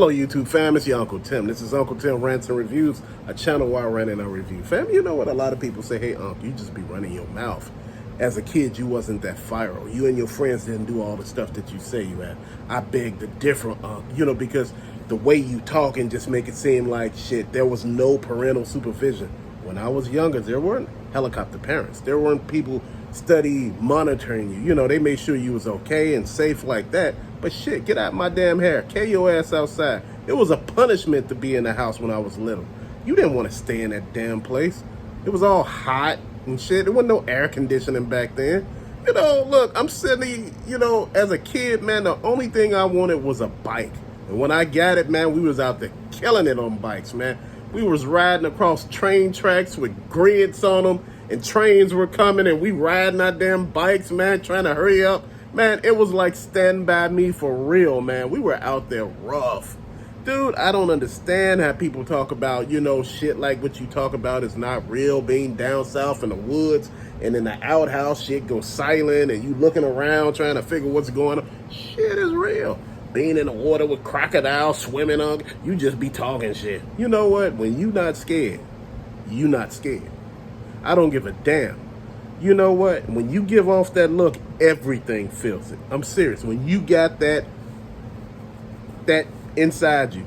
Hello YouTube fam, it's your Uncle Tim. This is Uncle Tim Rants and Reviews, a channel where I rant and I review. Fam, you know what a lot of people say, hey Unc, you just be running your mouth. As a kid, you wasn't that viral. You and your friends didn't do all the stuff that you say you had. I beg to differ, Unc, because the way you talk and just make it seem like shit, there was no parental supervision. When I was younger, there weren't helicopter parents. There weren't people study monitoring you. They made sure you was okay and safe like that. But shit, get out my damn hair. Carry your ass outside. It was a punishment to be in the house when I was little. You didn't want to stay in that damn place. It was all hot and shit. There wasn't no air conditioning back then. Look, I'm sitting, as a kid, man, the only thing I wanted was a bike. And when I got it, man, we was out there killing it on bikes, man. We was riding across train tracks with grids on them, and trains were coming, and we riding our damn bikes, man, trying to hurry up. Man, it was like Stand By Me for real, man. We were out there rough. Dude, I don't understand how people talk about, shit like what you talk about is not real, being down south in the woods, and in the outhouse, shit goes silent, and you looking around trying to figure what's going on. Shit is real. Being in the water with crocodiles swimming on, you just be talking shit. You know what? When you not scared, you not scared. I don't give a damn. You know what? When you give off that look, everything feels it. I'm serious. When you got that inside you,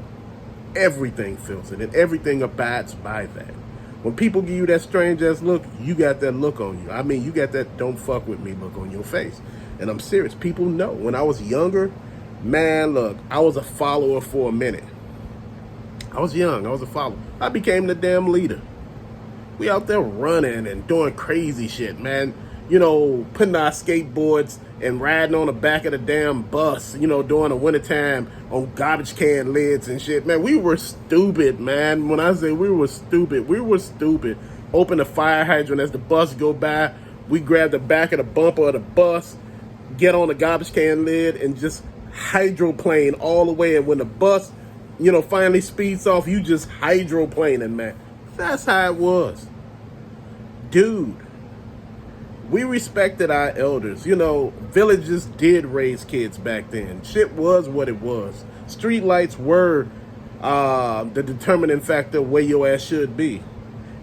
everything feels it, and everything abides by that. When people give you that strange ass look, you got that look on you. I mean, you got that don't fuck with me look on your face. And I'm serious. People know. When I was younger, man, look, I was a follower for a minute. I was young. I was a follower. I became the damn leader. We out there running and doing crazy shit, man. Putting our skateboards and riding on the back of the damn bus, during the wintertime on garbage can lids and shit. Man, we were stupid, man. When I say we were stupid. Open the fire hydrant as the bus go by. We grab the back of the bumper of the bus, get on the garbage can lid, and just hydroplane all the way. And when the bus, finally speeds off, you just hydroplaning, man. That's how it was. Dude, we respected our elders. Villages did raise kids back then. Shit was what it was. Street lights were the determining factor where your ass should be.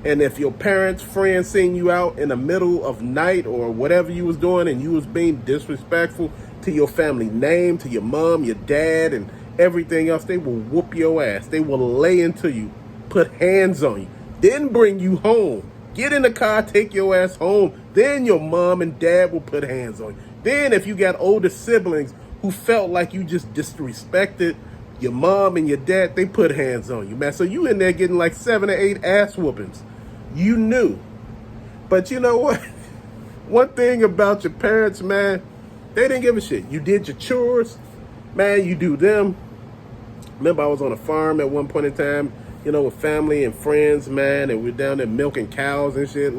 And if your parents, friends seen you out in the middle of night or whatever you was doing and you was being disrespectful to your family name, to your mom, your dad, and everything else, they will whoop your ass. They will lay into you, put hands on you, then bring you home. Get in the car, take your ass home. Then your mom and dad will put hands on you. Then if you got older siblings who felt like you just disrespected your mom and your dad, they put hands on you, man. So you in there getting like 7 or 8 ass whoopings. You knew. But you know what? One thing about your parents, man, they didn't give a shit. You did your chores, man, you do them. Remember, I was on a farm at one point in time, with family and friends, man, and we're down there milking cows and shit,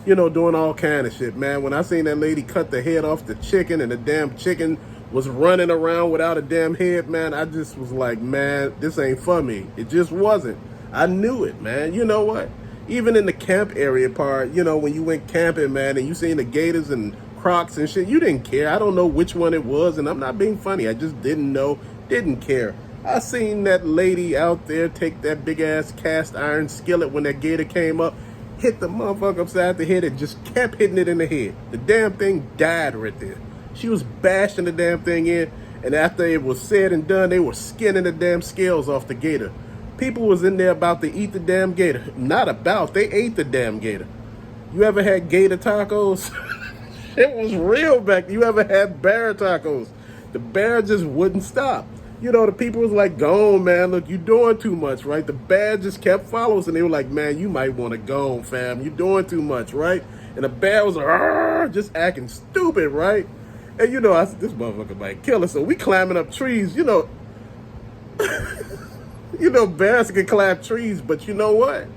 doing all kind of shit, man. When I seen that lady cut the head off the chicken and the damn chicken was running around without a damn head, man, I just was like, man, this ain't for me. It just wasn't. I knew it, man. You know what? Even in the camp area part, when you went camping, man, and you seen the gators and crocs and shit, you didn't care. I don't know which one it was, and I'm not being funny. I just didn't know, didn't care. I seen that lady out there take that big-ass cast iron skillet when that gator came up, hit the motherfucker upside the head and just kept hitting it in the head. The damn thing died right there. She was bashing the damn thing in, and after it was said and done, they were skinning the damn scales off the gator. People was in there about to eat the damn gator. Not about, they ate the damn gator. You ever had gator tacos? It was real back then. You ever had bear tacos? The bear just wouldn't stop. The people was like, go on, man. Look, you doing too much, right? The bear just kept following us, and they were like, man, you might want to go on, fam. You doing too much, right? And the bear was like, just acting stupid, right? And, I said, this motherfucker might kill us. So we climbing up trees, bears can climb trees, but you know what?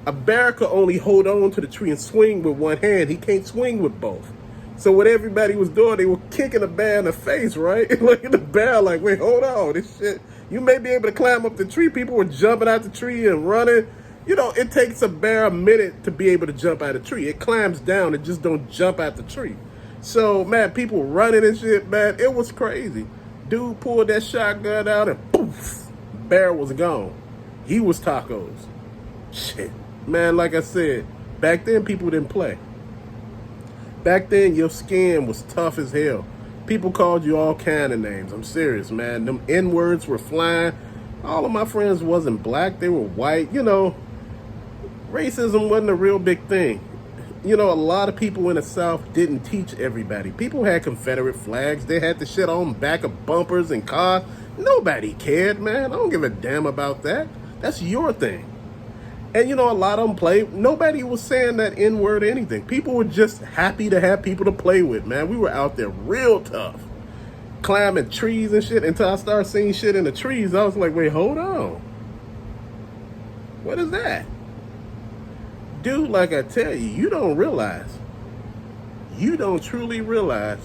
A bear could only hold on to the tree and swing with one hand. He can't swing with both. So what everybody was doing, they were kicking the bear in the face, right? And look at the bear like, wait, hold on, this shit. You may be able to climb up the tree. People were jumping out the tree and running. It takes a bear a minute to be able to jump out of the tree. It climbs down, it just don't jump out the tree. So, man, people running and shit, man, it was crazy. Dude pulled that shotgun out and poof, bear was gone. He was tacos. Shit. Man, like I said, back then people didn't play. Back then your skin was tough as hell. People called you all kind of names. I'm serious, man. Them N-words were flying. All of my friends wasn't black. They were white. You know, racism wasn't a real big thing. You know, a lot of people in the South didn't teach everybody. People had Confederate flags. They had the shit on back of bumpers and cars. Nobody cared, man. I don't give a damn about that. That's your thing. And, you know, a lot of them played. Nobody was saying that N-word or anything. People were just happy to have people to play with, man. We were out there real tough. Climbing trees and shit until I started seeing shit in the trees. I was like, wait, hold on. What is that? Dude, like I tell you, you don't truly realize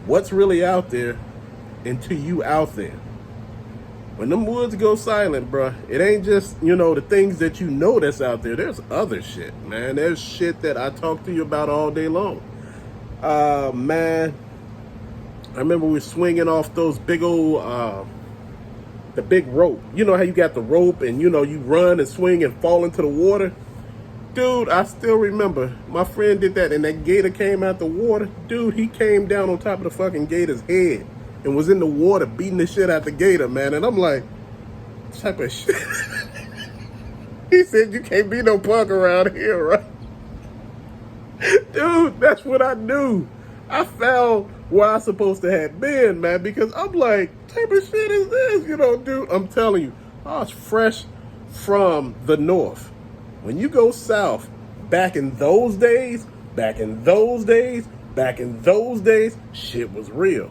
what's really out there until you out there. When them woods go silent, bruh, it ain't just, you know, the things that you know that's out there. There's other shit, man. There's shit that I talk to you about all day long. Man, I remember we were swinging off those big old, the big rope. You know how you got the rope and, you know, you run and swing and fall into the water? Dude, I still remember my friend did that and that gator came out the water. Dude, he came down on top of the fucking gator's head and was in the water beating the shit out the gator, man. And I'm like, what type of shit? He said, you can't be no punk around here, right? Dude, that's what I knew. I found where I supposed to have been, man, because I'm like, what type of shit is this? You know, dude, I'm telling you, I was fresh from the north. When you go south, back in those days, shit was real.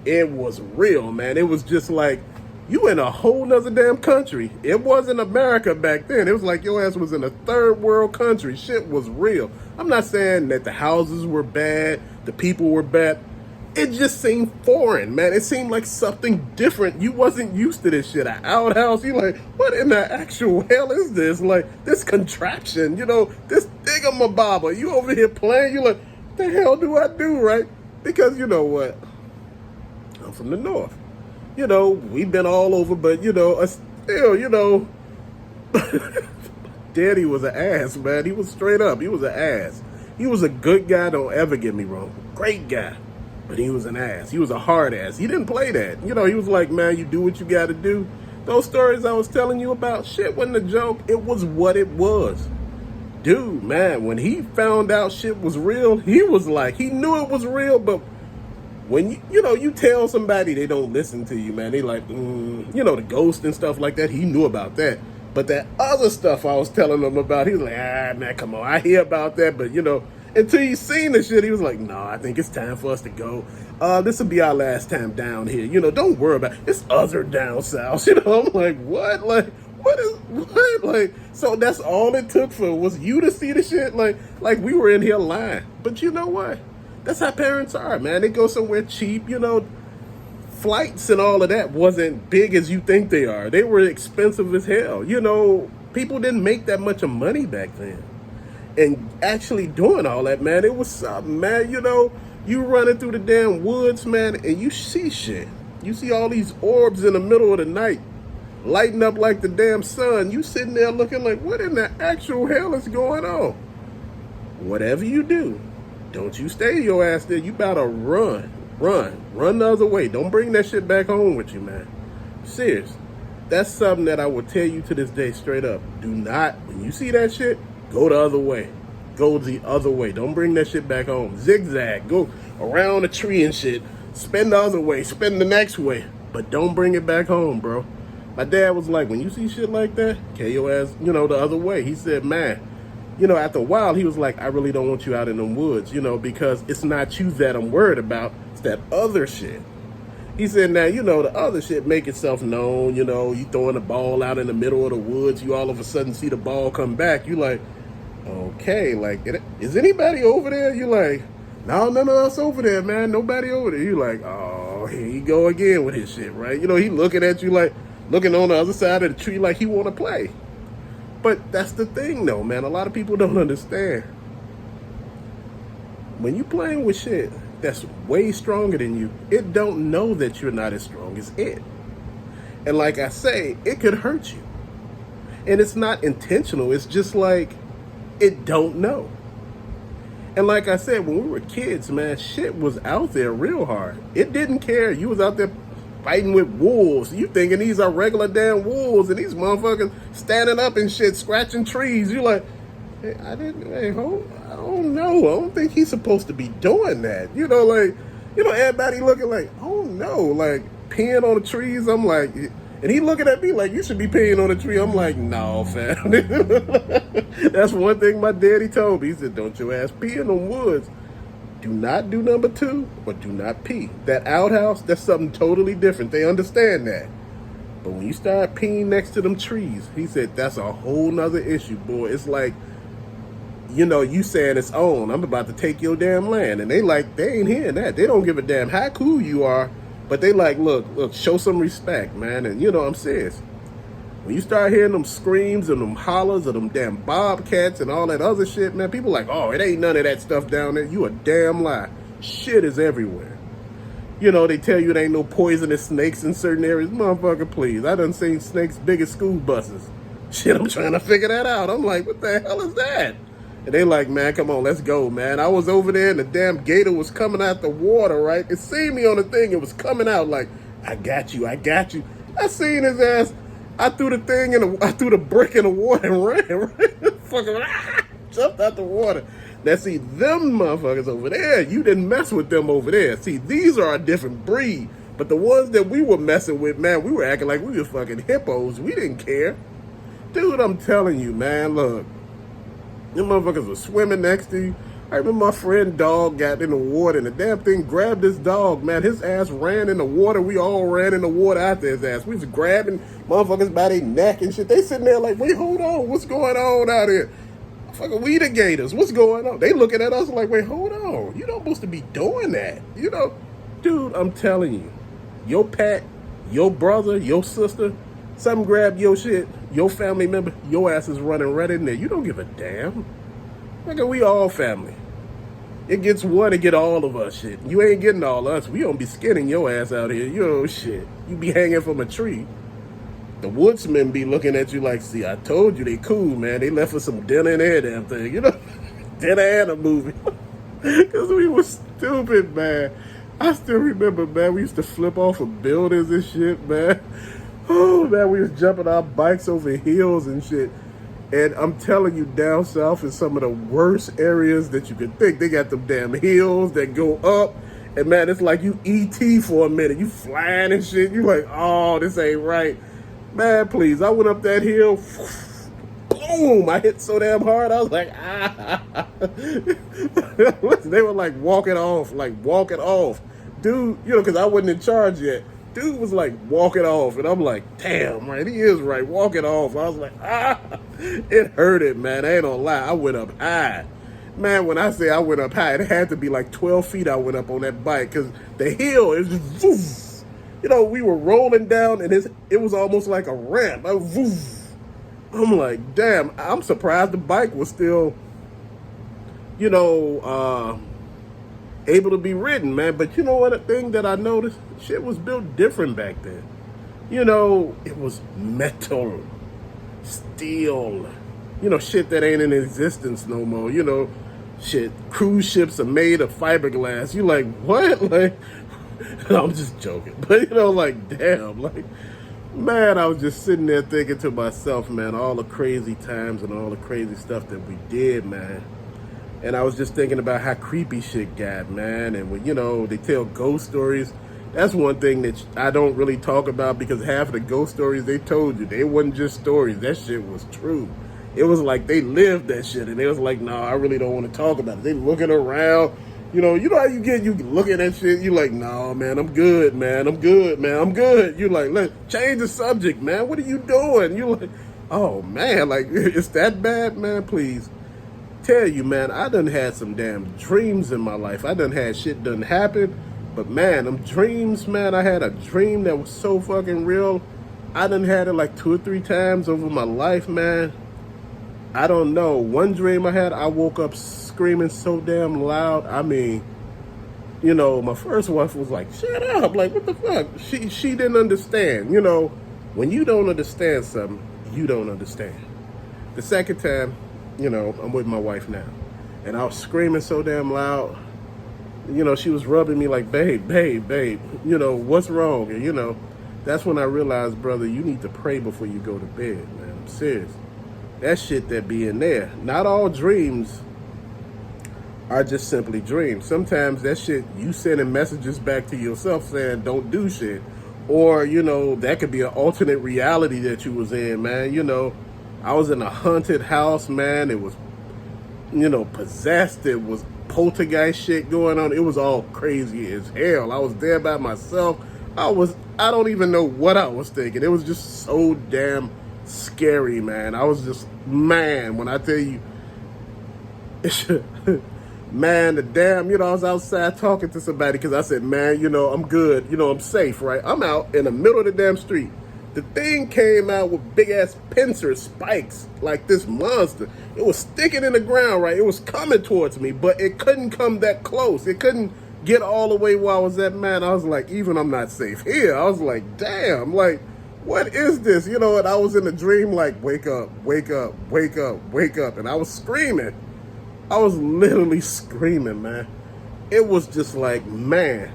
It was real, man. It was just like, you in a whole nother damn country. It wasn't America back then. It was like your ass was in a third world country. Shit was real. I'm not saying that the houses were bad, the people were bad. It just seemed foreign, man. It seemed like something different. You wasn't used to this shit. An outhouse, you like, what in the actual hell is this? Like, this contraption, you know, this thingamabobber. You over here playing, you like, the hell do I do, right? Because you know what? I'm from the north. You know, we've been all over, but, you know, still, you know, Daddy was an ass, man. He was straight up. He was an ass. He was a good guy, don't ever get me wrong. Great guy. But he was an ass. He was a hard ass. He didn't play that. You know, he was like, man, you do what you got to do. Those stories I was telling you about, shit wasn't a joke. It was what it was. Dude, man, when he found out shit was real, he was like, he knew it was real, but when, you know, you tell somebody they don't listen to you, man, they like, you know, the ghost and stuff like that, he knew about that. But that other stuff I was telling him about, he was like, man, come on, I hear about that, but, you know, until he seen the shit, he was like, no, I think it's time for us to go. This will be our last time down here. You know, don't worry about it. It's other down south. You know, I'm like, what? Like, what? Like, so that's all it took for was you to see the shit? Like we were in here lying. But you know what? That's how parents are, man. They go somewhere cheap, you know. Flights and all of that wasn't big as you think they are. They were expensive as hell. You know, people didn't make that much of money back then. And actually doing all that, man, it was something, man. You know, you running through the damn woods, man, and you see shit. You see all these orbs in the middle of the night lighting up like the damn sun. You sitting there looking like, what in the actual hell is going on? Whatever you do, don't you stay your ass there. You better run the other way. Don't bring that shit back home with you, man. Serious. That's something that I will tell you to this day straight up. Do not, when you see that shit, go the other way. Go the other way. Don't bring that shit back home. Zigzag. Go around a tree and shit. Spin the other way. Spin the next way. But don't bring it back home, bro. My dad was like, when you see shit like that, carry your ass, you know, the other way. He said, man, you know, after a while, he was like, I really don't want you out in them woods, you know, because it's not you that I'm worried about. It's that other shit. He said, now, you know, the other shit make itself known. You know, you throwing the ball out in the middle of the woods. You all of a sudden see the ball come back. You like, okay, like, is anybody over there? You like, no, none of us over there, man. Nobody over there. You like, oh, here you go again with his shit, right? You know, he looking at you like, looking on the other side of the tree like he want to play. But that's the thing, though, man. A lot of people don't understand. When you playing with shit, that's way stronger than you, it don't know that you're not as strong as it. And like I say, it could hurt you. And it's not intentional. It's just like it don't know. And like I said, when we were kids, man, shit was out there real hard. It didn't care. You was out there fighting with wolves. You thinking these are regular damn wolves, and these motherfuckers standing up and shit, scratching trees. You like, hey, I don't know. I don't think he's supposed to be doing that. Everybody looking like, oh no, like peeing on the trees. I'm like, and he looking at me like, you should be peeing on a tree. I'm like, no, fam. That's one thing my daddy told me. He said, don't your ass pee in the woods. Do not do number 2 or do not pee. That outhouse, that's something totally different. They understand that. But when you start peeing next to them trees, he said, that's a whole nother issue, boy. It's like, you saying it's on. I'm about to take your damn land. And they ain't hearing that. They don't give a damn how cool you are. But they like, look, show some respect, man. And I'm serious. When you start hearing them screams and them hollers of them damn bobcats and all that other shit, man, people like, oh, it ain't none of that stuff down there. You a damn lie. Shit is everywhere. They tell you there ain't no poisonous snakes in certain areas. Motherfucker, please. I done seen snakes big as school buses. Shit, I'm trying to figure that out. I'm like, what the hell is that? And they like, man, come on, let's go, man. I was over there and the damn gator was coming out the water, right? It seen me on the thing. It was coming out like, I got you. I seen his ass. I threw the brick in the water and ran. Fucking jumped out the water. Now, see, them motherfuckers over there, you didn't mess with them over there. See, these are a different breed. But the ones that we were messing with, man, we were acting like we were fucking hippos. We didn't care. Dude, I'm telling you, man, look. Them motherfuckers were swimming next to you. I remember my friend dog got in the water and the damn thing grabbed this dog, man. His ass ran in the water. We all ran in the water after his ass. We was grabbing motherfuckers by their neck and shit. They sitting there like, wait, hold on. What's going on out here? Fucking we the gators. What's going on? They looking at us like, wait, hold on. You're not supposed to be doing that. Dude, I'm telling you. Your pet, your brother, your sister, something grab your shit, your family member, your ass is running right in there. You don't give a damn. Nigga, we all family. It gets one, it get all of us shit. You ain't getting all of us. We don't be skinning your ass out here. Shit. You be hanging from a tree. The woodsmen be looking at you like, see, I told you they cool, man. They left us some dinner and every damn thing. Dinner and a movie. Because we was stupid, man. I still remember, man, we used to flip off of buildings and shit, man. Oh, man, we was jumping our bikes over hills and shit. And I'm telling you, down south is some of the worst areas that you could think. They got them damn hills that go up. And, man, it's like you E.T. for a minute. You flying and shit. You like, oh, this ain't right. Man, please. I went up that hill. Boom. I hit so damn hard. I was like, ah. They were like walking off. Dude, because I wasn't in charge yet. Dude was like walking off, and I'm like, damn, right, he is right, walking off. I was like, it hurted, man. I ain't gonna lie, I went up high. Man, when I say I went up high, it had to be like 12 feet I went up on that bike, because the hill is just, we were rolling down, and it was almost like a ramp. I'm like, damn, I'm surprised the bike was still, able to be ridden, man. But you know what? A thing that I noticed, shit was built different back then. It was metal, steel, shit that ain't in existence no more. Shit, cruise ships are made of fiberglass. You like, what? Like, I'm just joking. But, like, damn, like, man, I was just sitting there thinking to myself, man, all the crazy times and all the crazy stuff that we did, man. And I was just thinking about how creepy shit got, man. And when, they tell ghost stories, that's one thing that I don't really talk about, because half of the ghost stories they told you, they wasn't just stories. That shit was true. It was like they lived that shit. And they was like, no, I really don't want to talk about it. They looking around. You know how you looking at shit. You like, no, man, I'm good, man. I'm good, man. I'm good. You like, let's change the subject, man. What are you doing? You like, oh, man, like, it's that bad, man, please. Tell you, man, I done had some damn dreams in my life. I done had shit done happen. But, man, them dreams, man, I had a dream that was so fucking real. I done had it like 2 or 3 times over my life, man. I don't know. One dream I had, I woke up screaming so damn loud. I mean, You know, my first wife was like, shut up. Like, what the fuck? She didn't understand. You know, when you don't understand something, you don't understand. The second time, you know, I'm with my wife now. And I was screaming so damn loud. You know, she was rubbing me like, babe, babe, babe, you know, what's wrong? And, you know, that's when I realized, brother, you need to pray before you go to bed, man. I'm serious. That shit that be in there. Not all dreams are just simply dreams. Sometimes that shit, you sending messages back to yourself saying, don't do shit. Or, you know, that could be an alternate reality that you was in, man. You know, I was in a haunted house, man. It was, you know, possessed. It was poltergeist shit going on. It was all crazy as hell. I was there by myself. I don't even know what I was thinking. It was just so damn scary, man. I was just, man, when I tell you, man, the damn, you know, I was outside talking to somebody because I said, man, you know, I'm good. You know, I'm safe, right? I'm out in the middle of the damn street. The thing came out with big ass pincer spikes like this monster. It was sticking in the ground, right? It was coming towards me, but it couldn't come that close. It couldn't get all the way where I was at, man. I was like, even I'm not safe here. I was like, damn, like, what is this? You know, and I was in a dream like, wake up, wake up, wake up, wake up. And I was screaming. I was literally screaming, man. It was just like, man.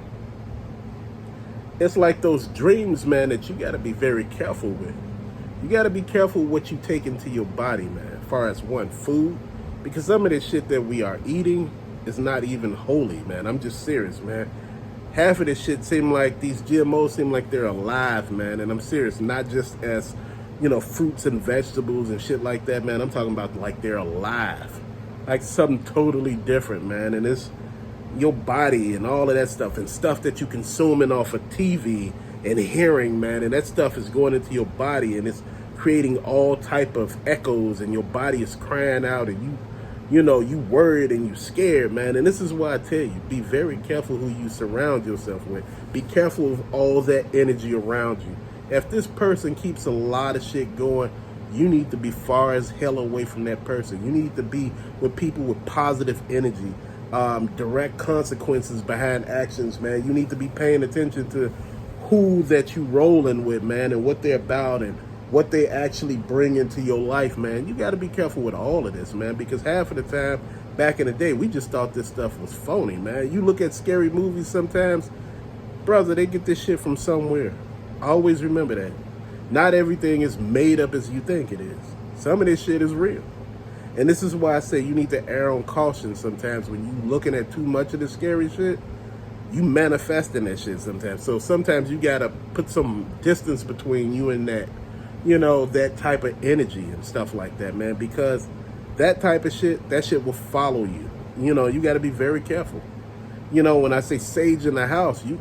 It's like those dreams, man, that you got to be very careful with. You got to be careful what you take into your body, man, as far as one, food. Because some of this shit that we are eating is not even holy, man. I'm just serious, man. Half of this shit seem like, these GMOs seem like they're alive, man. And I'm serious, not just as, you know, fruits and vegetables and shit like that, man. I'm talking about like they're alive. Like something totally different, man. And it's your body and all of that stuff and stuff that you consuming off of TV and hearing, man. And that stuff is going into your body and it's creating all type of echoes and your body is crying out and you know, you worried and you scared, man. And this is why I tell you, be very careful who you surround yourself with. Be careful of all that energy around you. If this person keeps a lot of shit going, you need to be far as hell away from that person. You need to be with people with positive energy, direct consequences behind actions, man. You need to be paying attention to who that you rolling with, man, and what they're about and what they actually bring into your life, man. You got to be careful with all of this, man, because half of the time, back in the day, we just thought this stuff was phony, man. You look at scary movies sometimes, brother, they get this shit from somewhere. Always remember that. Not everything is made up as you think it is. Some of this shit is real. And this is why I say you need to err on caution sometimes when you looking at too much of this scary shit. You manifesting that shit sometimes. So sometimes you got to put some distance between you and that, you know, that type of energy and stuff like that, man. Because that type of shit, that shit will follow you. You know, you got to be very careful. You know, when I say sage in the house, you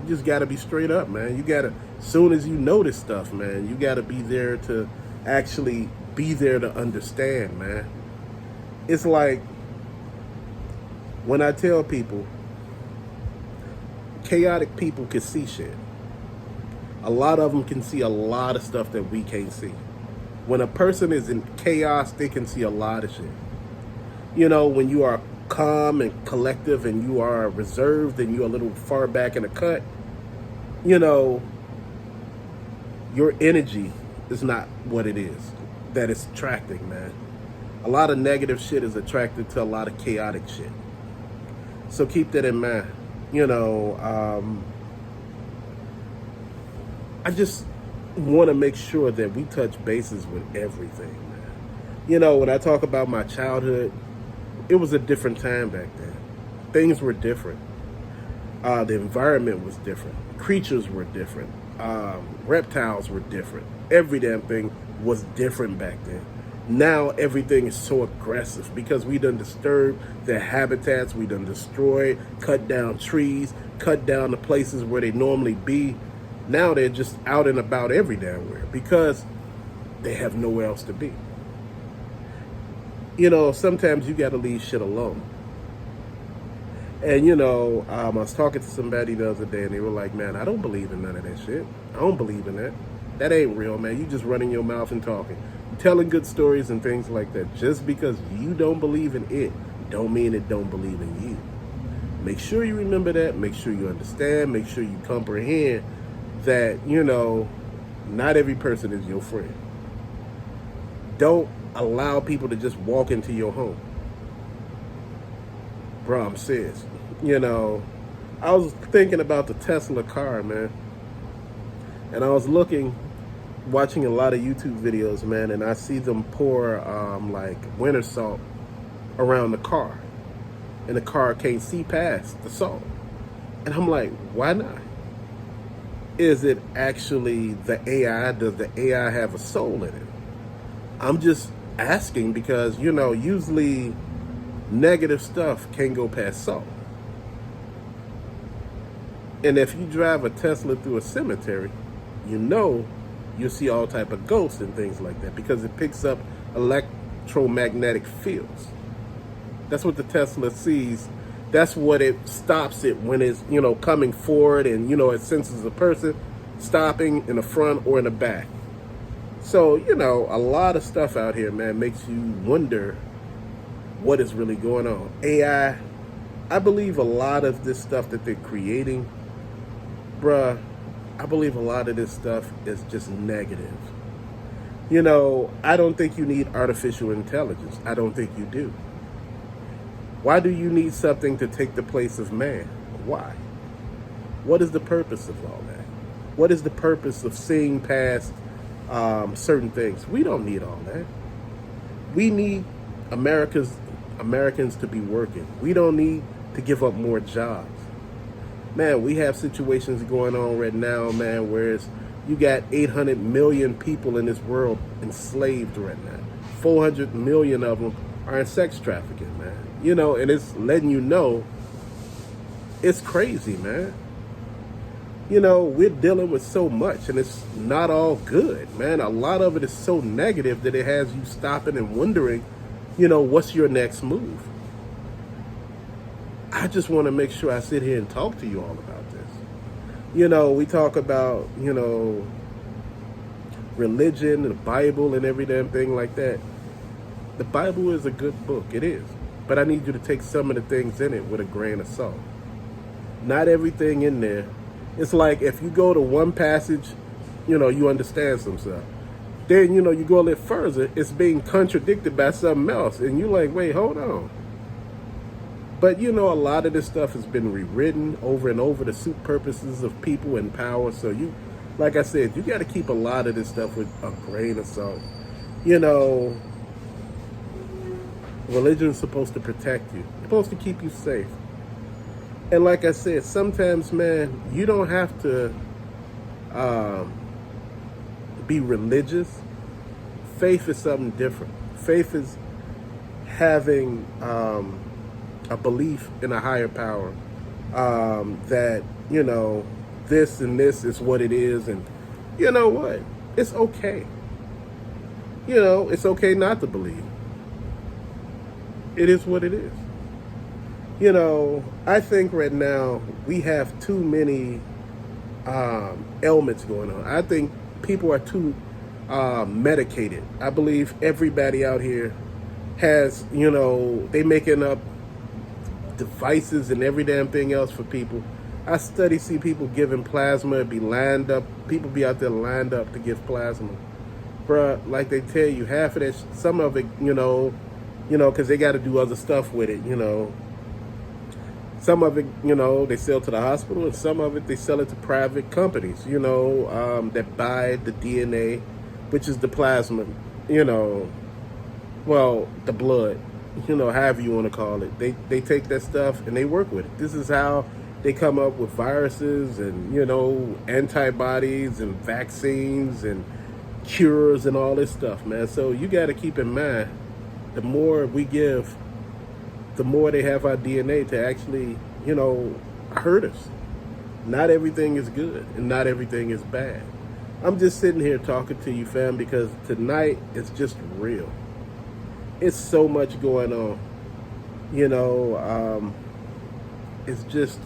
just got to be straight up, man. You got to, soon as you notice stuff, man, you got to be there to actually be there to understand, man. It's like when I tell people, chaotic people can see shit. A lot of them can see a lot of stuff that we can't see. When a person is in chaos, they can see a lot of shit. You know, when you are calm and collective and you are reserved and you're a little far back in the cut, you know, your energy is not what it is that it's attracting, man. A lot of negative shit is attracted to a lot of chaotic shit. So keep that in mind. You know, I just want to make sure that we touch bases with everything, man. You know, when I talk about my childhood, it was a different time back then. Things were different. The environment was different. Creatures were different. Reptiles were different. Every damn thing was different back then. Now everything is so aggressive because we done disturbed their habitats, we done destroyed, cut down trees, cut down the places where they normally be. Now they're just out and about every damn where because they have nowhere else to be. You know, sometimes you gotta leave shit alone. And you know, I was talking to somebody the other day and they were like, man, I don't believe in none of that shit. I don't believe in that. That ain't real, man. You just running your mouth and talking. Telling good stories and things like that. Just because you don't believe in it, don't mean it don't believe in you. Make sure you remember that. Make sure you understand. Make sure you comprehend that, not every person is your friend. Don't allow people to just walk into your home. Bro, I'm serious. I was thinking about the Tesla car, man. And I was watching a lot of YouTube videos, man, and I see them pour like winter salt around the car. And the car can't see past the salt. And I'm like, why not? Is it actually the AI? Does the AI have a soul in it? I'm just asking because, usually negative stuff can't go past salt. And if you drive a Tesla through a cemetery, you'll see all type of ghosts and things like that because it picks up electromagnetic fields. That's what the Tesla sees. That's what it stops it when it's, coming forward and, it senses a person stopping in the front or in the back. So, a lot of stuff out here, man, makes you wonder what is really going on. AI, I believe a lot of this stuff that they're creating, bruh, I believe a lot of this stuff is just negative. I don't think you need artificial intelligence. I don't think you do. Why do you need something to take the place of man? Why? What is the purpose of all that? What is the purpose of seeing past certain things? We don't need all that. We need Americans to be working. We don't need to give up more jobs. Man, we have situations going on right now, man, where you got 800 million people in this world enslaved right now. 400 million of them are in sex trafficking, man. And it's letting you know it's crazy, man. We're dealing with so much and it's not all good, man. A lot of it is so negative that it has you stopping and wondering, what's your next move? I just want to make sure I sit here and talk to you all about this. We talk about, religion and the Bible and every damn thing like that. The Bible is a good book. It is. But I need you to take some of the things in it with a grain of salt. Not everything in there. It's like if you go to one passage, you understand some stuff. Then, you go a little further, it's being contradicted by something else. And you're like, wait, hold on. But, a lot of this stuff has been rewritten over and over to suit purposes of people in power. So like I said, you got to keep a lot of this stuff with a grain of salt. Religion is supposed to protect you. It's supposed to keep you safe. And like I said, sometimes, man, you don't have to be religious. Faith is something different. Faith is having a belief in a higher power that, this and this is what it is. And you know what? It's okay. It's okay not to believe. It is what it is. I think right now we have too many ailments going on. I think people are too medicated. I believe everybody out here has, they making up devices and every damn thing else for people. I see people giving plasma, be lined up. People be out there lined up to give plasma. Bruh, like they tell you, half of that, some of it, because they got to do other stuff with it, Some of it, they sell to the hospital, and some of it, they sell it to private companies, that buy the DNA, which is the plasma, well, the blood, however you want to call it. They take that stuff and they work with it. This is how they come up with viruses and, antibodies and vaccines and cures and all this stuff, man. So you got to keep in mind, the more we give, the more they have our DNA to actually, hurt us. Not everything is good and not everything is bad. I'm just sitting here talking to you, fam, because tonight is just real. It's so much going on. It's just,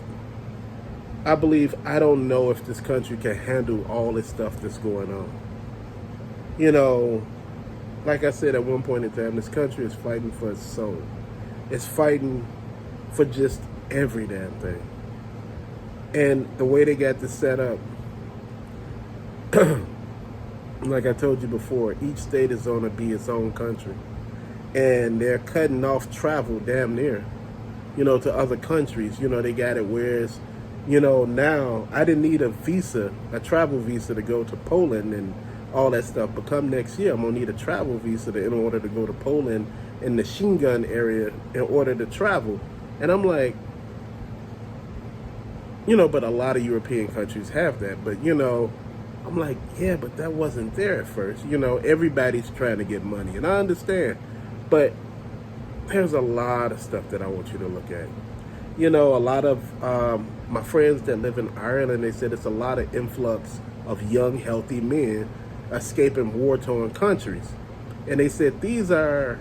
I don't know if this country can handle all this stuff that's going on. Like I said at one point in time, this country is fighting for its soul. It's fighting for just Every damn thing. And the way they got this set up, like I told you before, each state is going to be its own country. And they're cutting off travel damn near, to other countries. They got it whereas, now I didn't need a travel visa to go to Poland and all that stuff. But come next year, I'm going to need a travel visa in order to go to Poland in the Schengen area in order to travel. And I'm like, but a lot of European countries have that. But, I'm like, yeah, but that wasn't there at first. Everybody's trying to get money. And I understand. But there's a lot of stuff that I want you to look at. A lot of my friends that live in Ireland, they said it's a lot of influx of young, healthy men escaping war-torn countries. And they said these are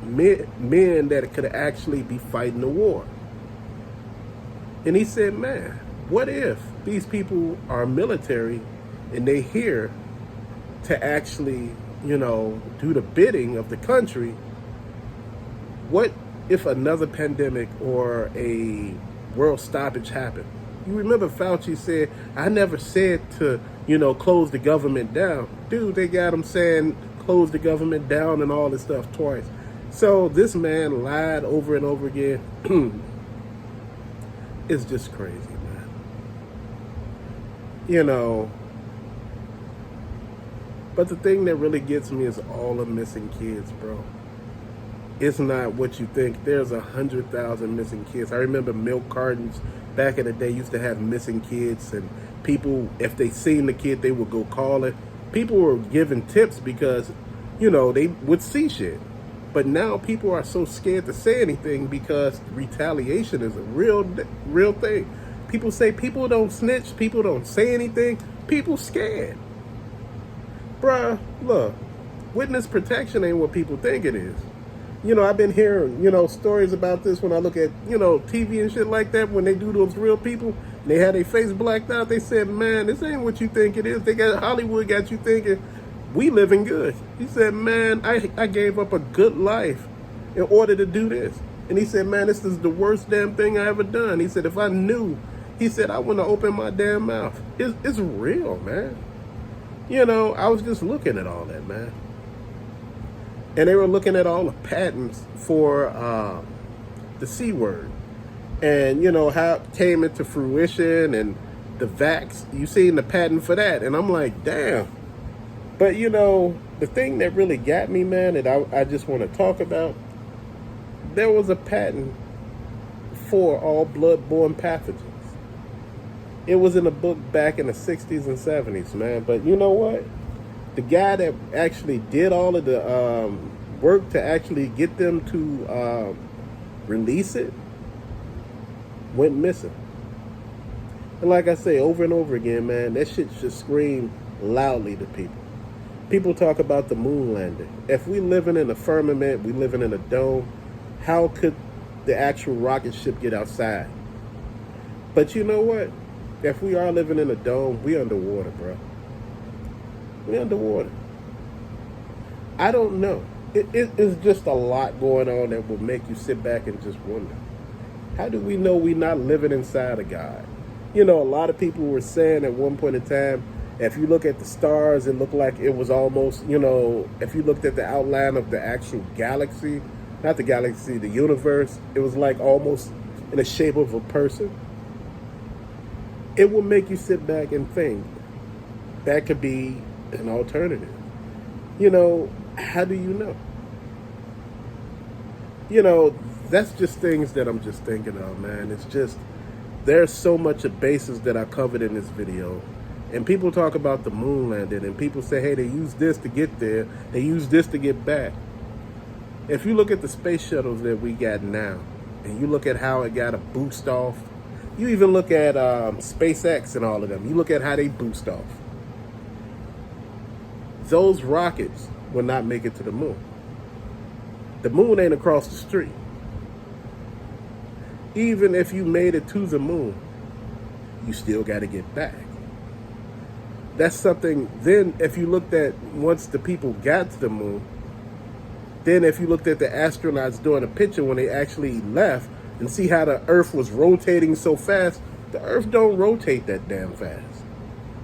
men that could actually be fighting the war. And he said, man, what if these people are military and they here to actually, do the bidding of the country? What if another pandemic or a world stoppage happened? You remember Fauci said, I never said to, close the government down. Dude, they got him saying close the government down and all this stuff twice. So this man lied over and over again. It's just crazy, man. But the thing that really gets me is all the missing kids, bro. It's not what you think. There's 100,000 missing kids. I remember milk cartons back in the day used to have missing kids, and people, if they seen the kid, they would go call it. People were giving tips because, they would see shit. But now people are so scared to say anything because retaliation is a real thing. People say people don't snitch, people don't say anything, people scared. Bruh, look, witness protection ain't what people think it is. I've been hearing, stories about this when I look at, TV and shit like that. When they do those real people, and they had their face blacked out, they said, man, this ain't what you think it is. Hollywood got you thinking, we living good. He said, man, I gave up a good life in order to do this. And he said, man, this is the worst damn thing I ever done. He said, if I knew, he said, I wouldn't have opened my damn mouth. It's real, man. I was just looking at all that, man. And they were looking at all the patents for the C word. And, how it came into fruition and the vax. You seen the patent for that. And I'm like, damn. But, the thing that really got me, man, that I just want to talk about, there was a patent for all blood-borne pathogens. It was in a book back in the 60s and 70s, man. But you know what? The guy that actually did all of the work to actually get them to release it went missing. And like I say over and over again, man, that shit should scream loudly to people. People talk about the moon landing. If we living in a firmament, we living in a dome, how could the actual rocket ship get outside? But you know what? If we are living in a dome, we underwater, bro. We underwater. I don't know. It's just a lot going on that will make you sit back and just wonder. How do we know we're not living inside of God? A lot of people were saying at one point in time, if you look at the stars, it looked like it was almost, if you looked at the outline of the actual galaxy, not the galaxy, the universe, it was like almost in the shape of a person. It will make you sit back and think that could be an alternative. How do you know? That's just things that I'm just thinking of, man. It's just, there's so much of bases that I covered in this video. And people talk about the moon landing, and people say, hey, they use this to get there. They use this to get back. If you look at the space shuttles that we got now, and you look at how it got a boost off, you even look at SpaceX and all of them. You look at how they boost off. Those rockets will not make it to the moon. The moon ain't across the street. Even if you made it to the moon, you still got to get back. That's something. Then if you looked at, once the people got to the moon, then if you looked at the astronauts doing a picture when they actually left, and see how the earth was rotating so fast. The earth don't rotate that damn fast.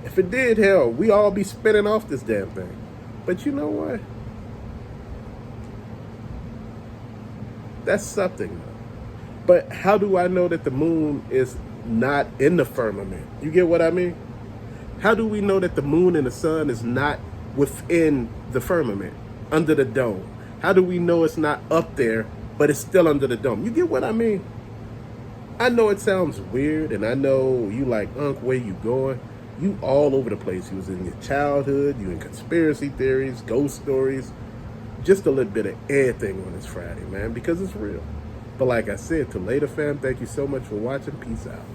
If it did, hell, we all be spinning off this damn thing. But you know what? That's something. But how do I know that the moon is not in the firmament? You get what I mean? How do we know that the moon and the sun is not within the firmament, under the dome? How do we know it's not up there, but it's still under the dome? You get what I mean? I know it sounds weird, and I know you like, Unc, where you going? You all over the place. You was in your childhood, you in conspiracy theories, ghost stories, just a little bit of everything on this Friday, man, because it's real. But like I said, till later, fam, thank you so much for watching. Peace out.